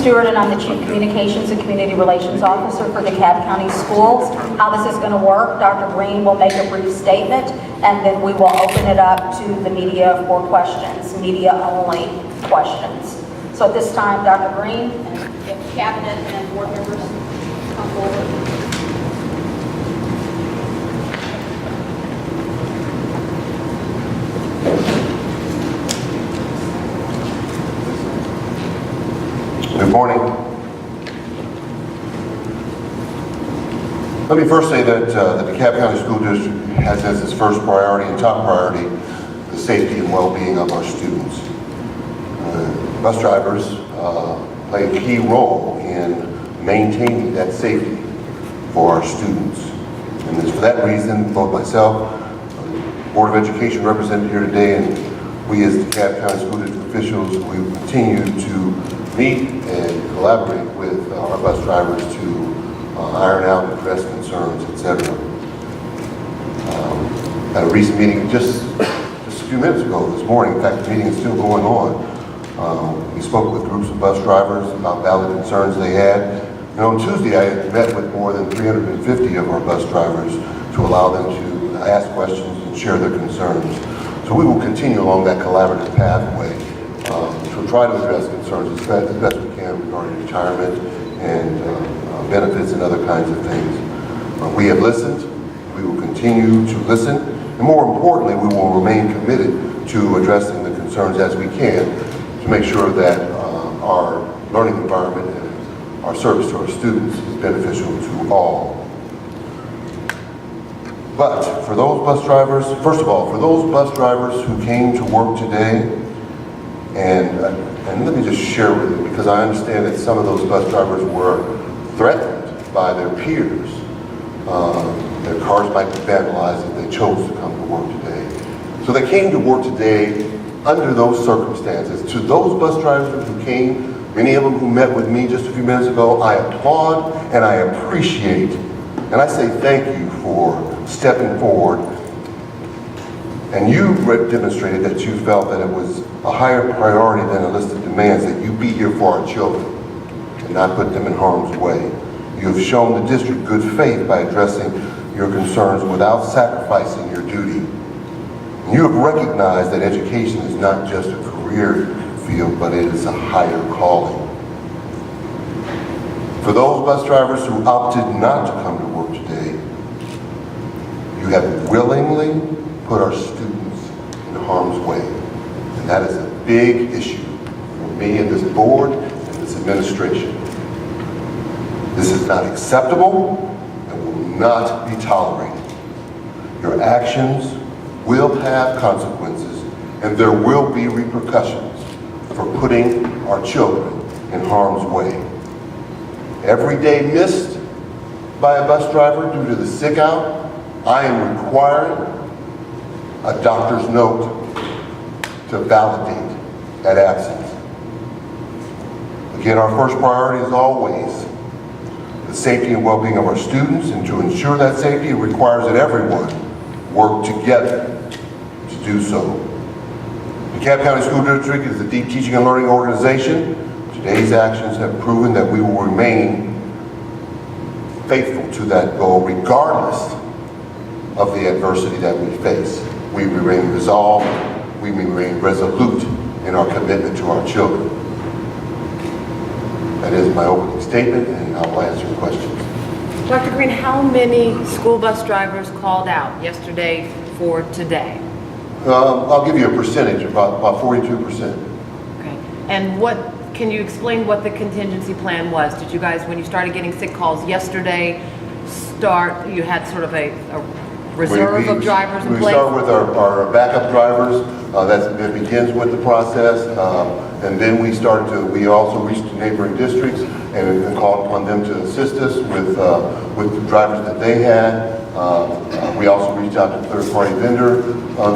Stewart, and I'm the Chief Communications and Community Relations Officer for DeKalb County Schools. How this is going to work, Dr. Green will make a brief statement, and then we will open it up to the media for questions, media-only questions. So at this time, Dr. Green, and if Cabinet and board members come forward. Good morning. Let me first say that the DeKalb County School District has as its first priority and top priority the safety and well-being of our students. Bus drivers play a key role in maintaining that safety for our students. And it's for that reason, both myself, Board of Education represented here today, and we as DeKalb County School District officials, we will continue to meet and collaborate with our bus drivers to iron out and address concerns, etc. At a recent meeting just a few minutes ago this morning, in fact the meeting is still going on, we spoke with groups of bus drivers about valid concerns they had. And on Tuesday I had met with more than 350 of our bus drivers to allow them to ask questions and share their concerns. So we will continue along that collaborative pathway to try to address concerns as best we can regarding retirement and benefits and other kinds of things. We have listened, we will continue to listen, and more importantly, we will remain committed to addressing the concerns as we can to make sure that our learning environment and our service to our students is beneficial to all. But for those bus drivers, first of all, for those bus drivers who came to work today, and let me just share with you, because I understand that some of those bus drivers were threatened by their peers. Their cars might be vandalized if they chose to come to work today. So they came to work today under those circumstances. To those bus drivers who came, many of them who met with me just a few minutes ago, I applaud and I appreciate, and I say thank you for stepping forward. And you demonstrated that you felt that it was a higher priority than a list of demands, that you be here for our children and not put them in harm's way. You have shown the district good faith by addressing your concerns without sacrificing your duty. And you have recognized that education is not just a career field, but it is a higher calling. For those bus drivers who opted not to come to work today, you have willingly put our students in harm's way. And that is a big issue for me and this board and this administration. This is not acceptable and will not be tolerated. Your actions will have consequences and there will be repercussions for putting our children in harm's way. Every day missed by a bus driver due to the sick out, I am requiring a doctor's note to validate that absence. Again, our first priority is always the safety and well-being of our students, and to ensure that safety, it requires that everyone work together to do so. The DeKalb County School District is a deep teaching and learning organization. Today's actions have proven that we will remain faithful to that goal regardless of the adversity that we face. We remain resolved, we remain resolute in our commitment to our children. That is my opening statement, and I will answer questions. Dr. Green, how many school bus drivers called out yesterday for today? I'll give you a percentage, about 42%. Okay. And can you explain what the contingency plan was? Did you guys, when you started getting sick calls yesterday, you had sort of a reserve of drivers in place? We start with our backup drivers. That begins with the process. And then we also reached neighboring districts and called upon them to assist us with the drivers that they had. We also reached out to third-party vendor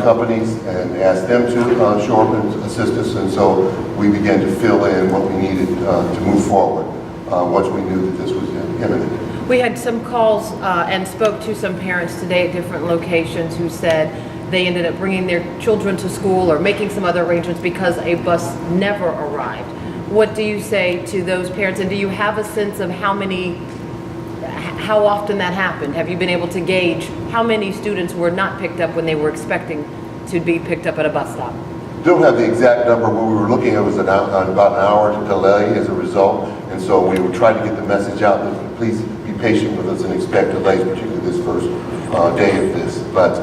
companies and asked them to show up and assist us. And so we began to fill in what we needed to move forward once we knew that this was imminent. We had some calls and spoke to some parents today at different locations who said they ended up bringing their children to school or making some other arrangements because a bus never arrived. what do you say to those parents? And do you have a sense of how often that happened? Have you been able to gauge how many students were not picked up when they were expecting to be picked up at a bus stop? Don't have the exact number. What we were looking at was about an hour delay as a result, and so we were trying to get the message out that please be patient with us and expect delays, particularly this first day of this. But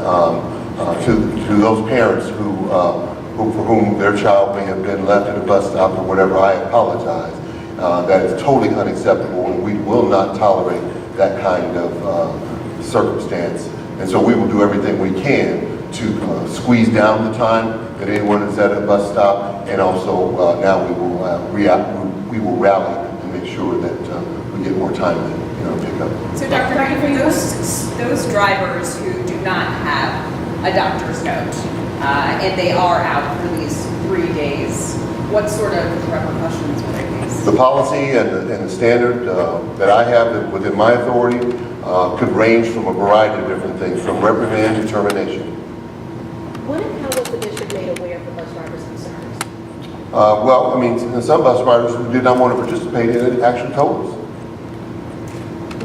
to those parents for whom their child may have been left at a bus stop or whatever, I apologize. That is totally unacceptable, and we will not tolerate that kind of circumstance. And so we will do everything we can to squeeze down the time that anyone is at a bus stop, and also now we will rally and make sure that we get more time to pick up. So Dr. Green, for those drivers who do not have a doctor's note and they are out for these 3 days, what sort of repercussions will they face? The policy and the standard that I have within my authority could range from a variety of different things, from reprimand to termination. When and how was the district made aware of the bus driver's concerns? Well, I mean, some bus drivers who did not want to participate in it actually told us.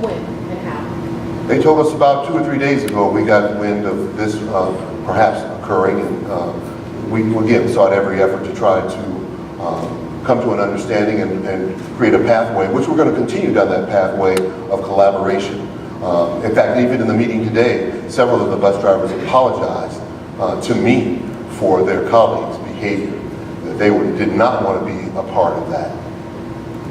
When and how? They told us about 2 or 3 days ago we got wind of this perhaps occurring, and we again sought every effort to try to come to an understanding and create a pathway, which we're going to continue down that pathway of collaboration. In fact, even in the meeting today, several of the bus drivers apologized to me for their colleagues' behavior, that they did not want to be a part of that.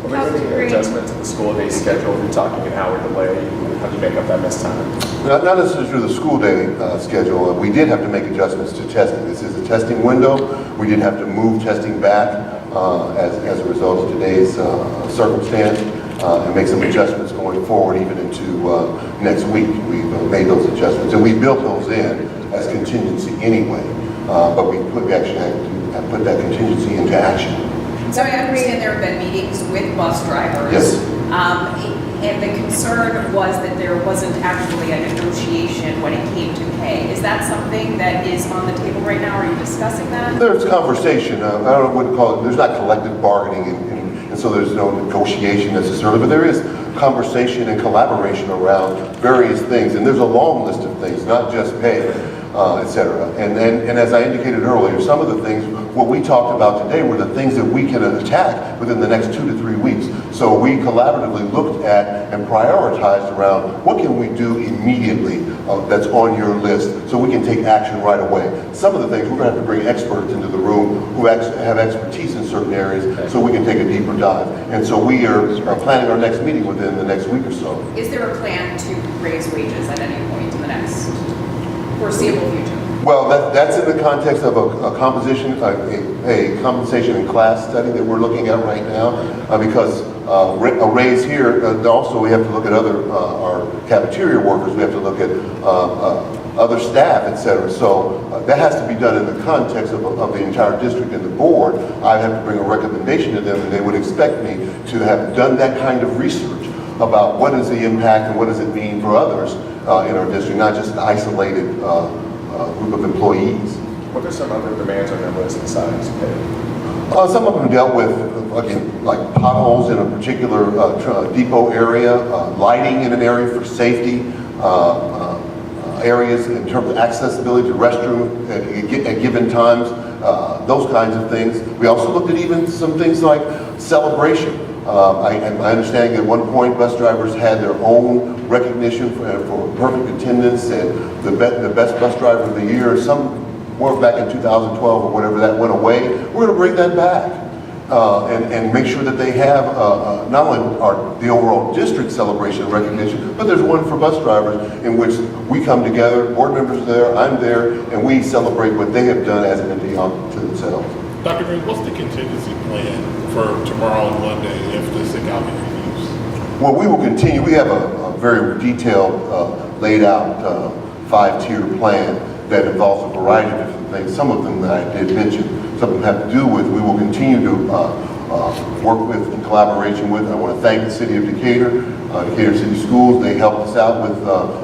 Will there be an adjustment to the school day schedule? You're talking an hour delay. How do you make up that missed time? Not necessarily through the school day schedule. We did have to make adjustments to testing. This is a testing window. We did have to move testing back as a result of today's circumstance and make some adjustments going forward even into next week. We've made those adjustments, and we built those in as contingency anyway, but we actually had to put that contingency into action. So I understand there have been meetings with bus drivers. Yes. And the concern was that there wasn't actually a negotiation when it came to pay. Is that something that is on the table right now? Are you discussing that? There's conversation. I don't know what to call it. There's not collective bargaining, and so there's no negotiation necessarily, but there is conversation and collaboration around various things. And there's a long list of things, not just pay, et cetera. And as I indicated earlier, some of the things, what we talked about today were the things that we can attack within the next 2 to 3 weeks. So we collaboratively looked at and prioritized around what can we do immediately that's on your list so we can take action right away. Some of the things we're going to have to bring experts into the room who have expertise in certain areas so we can take a deeper dive. And so we are planning our next meeting within the next week or so. Is there a plan to raise wages at any point in the next foreseeable future? Well, that's in the context of a compensation and class study that we're looking at right now, because a raise here, also we have to look at our cafeteria workers, we have to look at other staff, et cetera. So that has to be done in the context of the entire district and the board. I have to bring a recommendation to them, and they would expect me to have done that kind of research about what is the impact and what does it mean for others in our district, not just an isolated group of employees. What are some other demands on your list besides pay? Some of them dealt with, again, like potholes in a particular depot area, lighting in an area for safety, areas in terms of accessibility to restroom at given times, those kinds of things. We also looked at even some things like celebration. I understand at one point bus drivers had their own recognition for perfect attendance and the best bus driver of the year. Some were back in 2012 or whatever, that went away. We're going to bring that back and make sure that they have not only the overall district celebration and recognition, but there's one for bus drivers in which we come together, board members are there, I'm there, and we celebrate what they have done as an entity to themselves. Dr. Green, what's the contingency plan for tomorrow and Monday if the sick out continues? Well, we will continue. We have a very detailed, laid out 5-tiered plan that involves a variety of different things. Some of them that I did mention, some of them have to do with, we will continue to work with in collaboration with. I want to thank the city of Decatur, Decatur City Schools. They helped us out with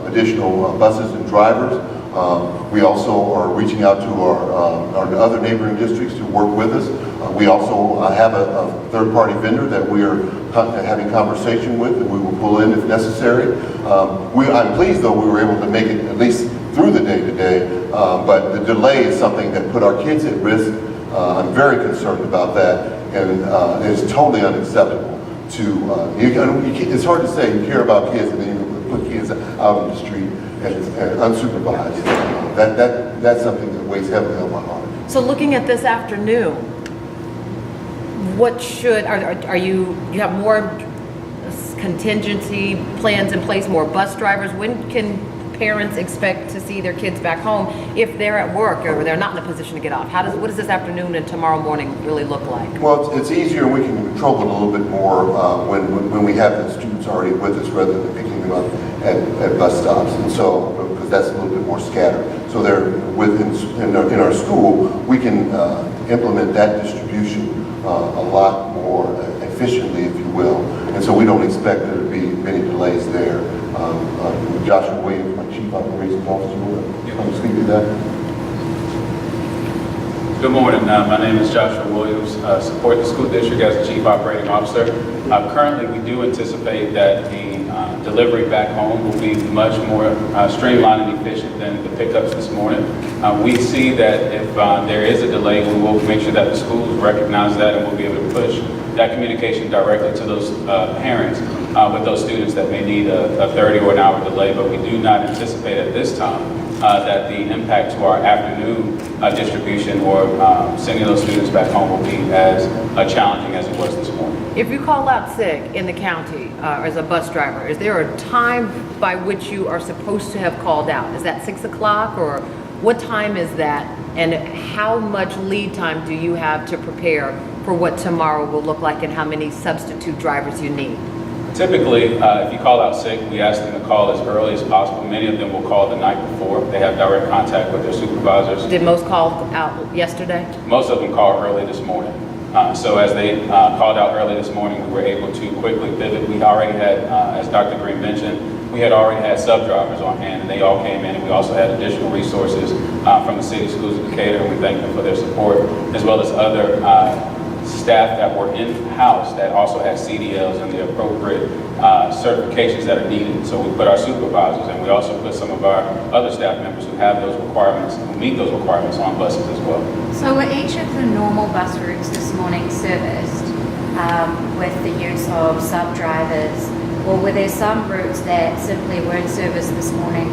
additional buses and drivers. We also are reaching out to our other neighboring districts to work with us. We also have a third-party vendor that we are having conversation with, and we will pull in if necessary. I'm pleased, though, we were able to make it at least through the day today, but the delay is something that put our kids at risk. I'm very concerned about that, and it's totally unacceptable. It's hard to say you care about kids and then you put kids out on the street and unsupervised. That's something that weighs heavily on my heart. So looking at this afternoon, you have more contingency plans in place, more bus drivers? When can parents expect to see their kids back home if they're at work or they're not in a position to get off? What does this afternoon and tomorrow morning really look like? Well, it's easier, and we can control it a little bit more when we have the students already with us rather than picking them up at bus stops. And so, because that's a little bit more scattered. So they're in our school, we can implement that distribution a lot more efficiently, if you will. And so we don't expect there to be many delays there. Joshua Williams, my Chief Operations Officer, you want to speak to that? Good morning. My name is Joshua Williams. Support the school district as the Chief Operating Officer. Currently, we do anticipate that the delivery back home will be much more streamlined and efficient than the pickups this morning. We see that if there is a delay, we will make sure that the schools recognize that, and we'll be able to push that communication directly to those parents with those students that may need a 30 or an hour delay. But we do not anticipate at this time that the impact to our afternoon distribution or sending those students back home will be as challenging as it was this morning. If you call out sick in the county as a bus driver, is there a time by which you are supposed to have called out? Is that 6 o'clock, or what time is that? And how much lead time do you have to prepare for what tomorrow will look like, and how many substitute drivers you need? Typically, if you call out sick, we ask them to call as early as possible. Many of them will call the night before. They have direct contact with their supervisors. Did most call out yesterday? Most of them called early this morning. So as they called out early this morning, we were able to quickly pivot. We already had, as Dr. Green mentioned, we had already had sub-drivers on hand, and they all came in, and we also had additional resources from the City Schools of Decatur, and we thank them for their support, as well as other staff that were in-house that also had CDLs and the appropriate certifications that are needed. So we put our supervisors, and we also put some of our other staff members who have those requirements, who meet those requirements, on buses as well. So were each of the normal bus routes this morning serviced with the use of sub-drivers, or were there some routes that simply weren't serviced this morning?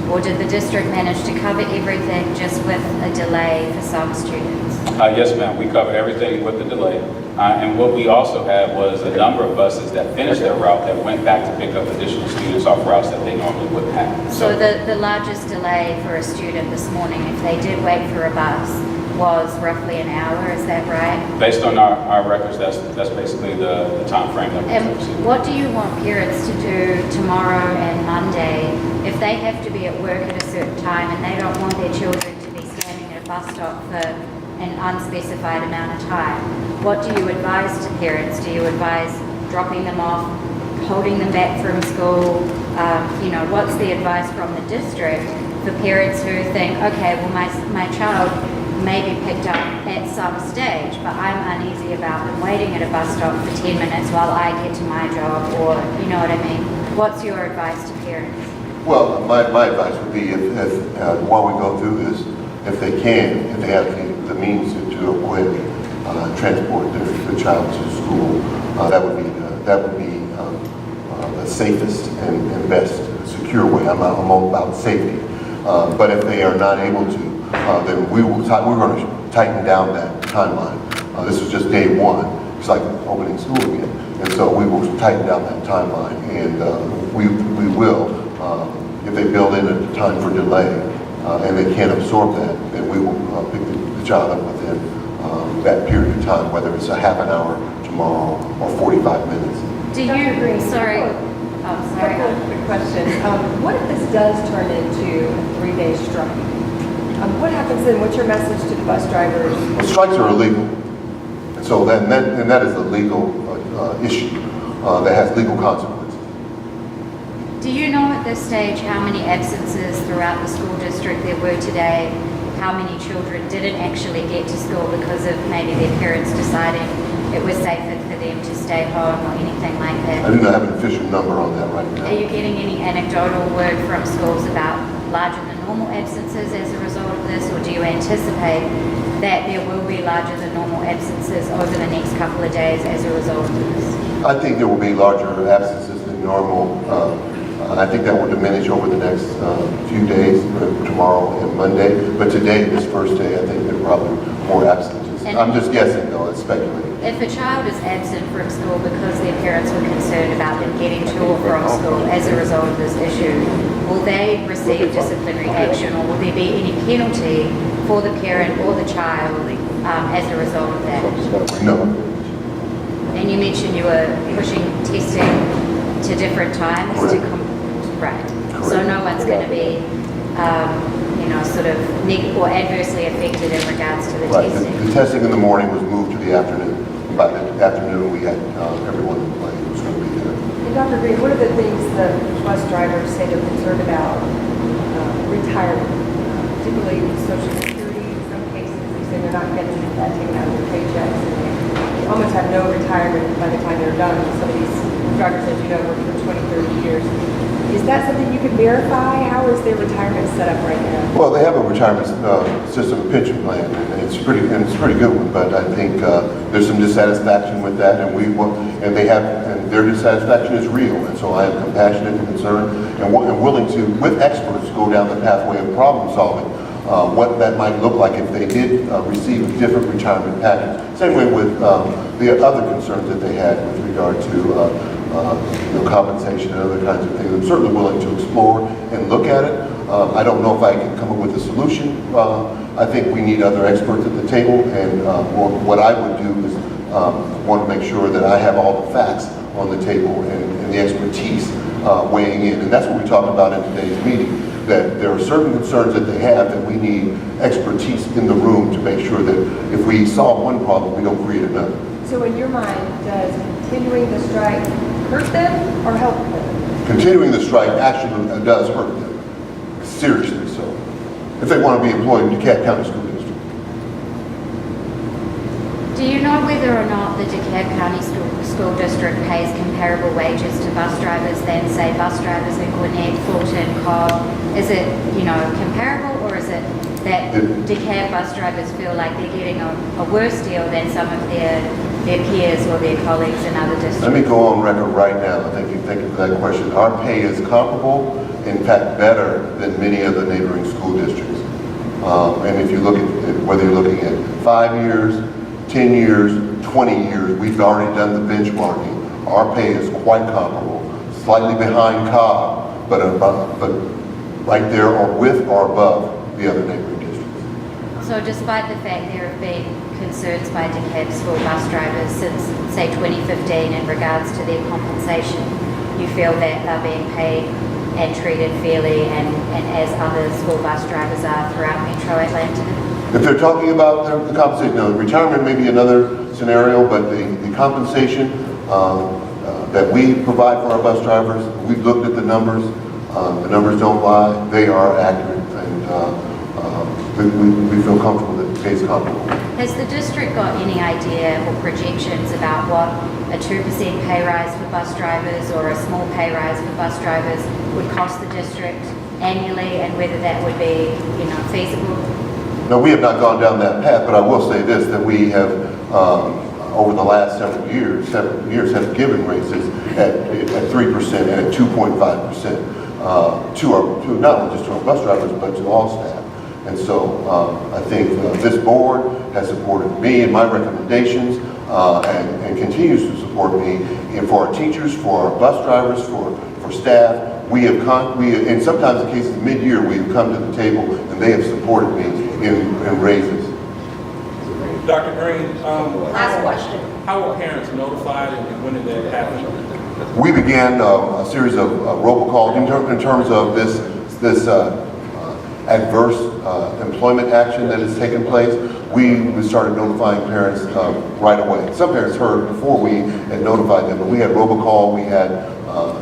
Or did the district manage to cover everything just with a delay for some students? Yes, ma'am. We covered everything with the delay. And what we also had was a number of buses that finished their route that went back to pick up additional students off routes that they normally wouldn't have. So the largest delay for a student this morning, if they did wait for a bus, was roughly an hour, is that right? Based on our records, that's basically the time frame that we And received. what do you want parents to do tomorrow and Monday if they have to be at work at a certain time and they don't want their children to be standing at a bus stop for an unspecified amount of time? What do you advise to parents? Do you advise dropping them off, holding them back from school? What's the advice from the district for parents who think, okay, well my child may be picked up at some stage, but I'm uneasy about them waiting at a bus stop for 10 minutes while I get to my job, or you know what I mean? What's your advice to parents? Well, my advice would be if while we go through this, if they have the means to go ahead and transport the child to school, that would be the safest and best secure way. I'm all about safety. But if they are not able to, then we're going to tighten down that timeline. This is just day one. It's like opening school again. And so we will tighten down that timeline. And we will, if they build in a time for delay and they can't absorb that, then we will pick the child up within that period of time, whether it's a half an hour tomorrow or 45 minutes. Do you, sorry. Oh, sorry. Quick question. What if this does turn into a 3-day strike? What happens then? What's your message to the bus drivers? Well, strikes are illegal. And so that is a legal issue that has legal consequences. Do you know at this stage how many absences throughout the school district there were today? How many children didn't actually get to school because of maybe their parents deciding it was safer for them to stay home or anything like I that? do not have an official number on that right Are now. you getting any anecdotal word from schools about larger than normal absences as a result of this, or do you anticipate that there will be larger than normal absences over the next couple of days as a result of this? I think there will be larger absences than normal. I think that will diminish over the next few days, tomorrow and Monday. But today, this first day, I think there are probably more absences. And- I'm just guessing though, it's speculating. If a child is absent from school because their parents were concerned about them getting to or from school as a result of this issue, will they receive disciplinary action, or will there be any penalty for the parent or the child as a result of that? No. And you mentioned you were pushing testing to different times to right. So Correct. no one's going to be, sort of or adversely affected in regards to the Right. testing. The testing in the morning was moved to the afternoon. By the afternoon, we had everyone who was going to be there. And Dr. Green, what are the things the bus drivers say they're concerned about? Retirement, particularly Social Security. In some cases, they say they're not getting that taken out of their paychecks. And they almost have no retirement by the time they're done. Some of these drivers, as you know, work for 20, 30 years. Is that something you can verify? How is their retirement set up right now? Well, they have a retirement system, a pension plan, and it's a pretty good one. But I think there's some dissatisfaction with that, and their dissatisfaction is real. And so I am compassionate and concerned, and willing to, with experts, go down the pathway of problem solving. What that might look like if they did receive a different retirement package. Same way with the other concerns that they had with regard to compensation and other kinds of things. I'm certainly willing to explore and look at it. I don't know if I can come up with a solution. I think we need other experts at the table, and what I would do is want to make sure that I have all the facts on the table and the expertise weighing in. And that's what we talked about in today's meeting, that there are certain concerns that they have that we need expertise in the room to make sure that if we solve one problem, we don't create another. So in your mind, does continuing the strike hurt them or help them? Continuing the strike actually does hurt them, seriously so, if they want to be employed in DeKalb County School District. Do you know whether or not the DeKalb County School District pays comparable wages to bus drivers than, say, bus drivers in Gwinnett, Fulton, Cobb? Is it, comparable, or is it that DeKalb bus drivers feel like they're getting a worse deal than some of their peers or their colleagues in other districts? Let me go on record right now. Thank you for that question. Our pay is comparable, in fact, better than many of the neighboring school districts. And if you look at whether you're looking at 5 years, 10 years, 20 years, we've already done the benchmarking. Our pay is quite comparable, slightly behind Cobb, but right there or with or above the other neighboring districts. So despite the fact there have been concerns by DeKalb school bus drivers since, say, 2015 in regards to their compensation, you feel that they're being paid and treated fairly and as other school bus drivers are throughout Metro Atlanta? If they're talking about the compensation, no, retirement may be another scenario, but the compensation that we provide for our bus drivers, we've looked at the numbers. The numbers don't lie; they are accurate, and we feel comfortable that the pay is comparable. Has the district got any idea or projections about what a 2% pay rise for bus drivers or a small pay rise for bus drivers would cost the district annually, and whether that would be, feasible? No, we have not gone down that path, but I will say this, that we have, over the last several years have given raises at 3% and at 2.5% to not only just to our bus drivers, but to all staff. And so I think this board has supported me and my recommendations and continues to support me for our teachers, for our bus drivers, for staff. We have in sometimes in cases mid-year, we have come to the table and they have supported me in raises. Dr. Green, Last question. how were parents notified and when did that happen? We began a series of robocalls in terms of this adverse employment action that has taken place. We started notifying parents right away. Some parents heard before we had notified them, but we had robocall, we had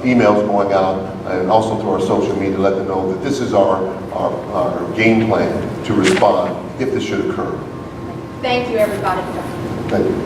emails going out and also through our social media, let them know that this is our game plan to respond if this should occur. Thank you, everybody. Thank you.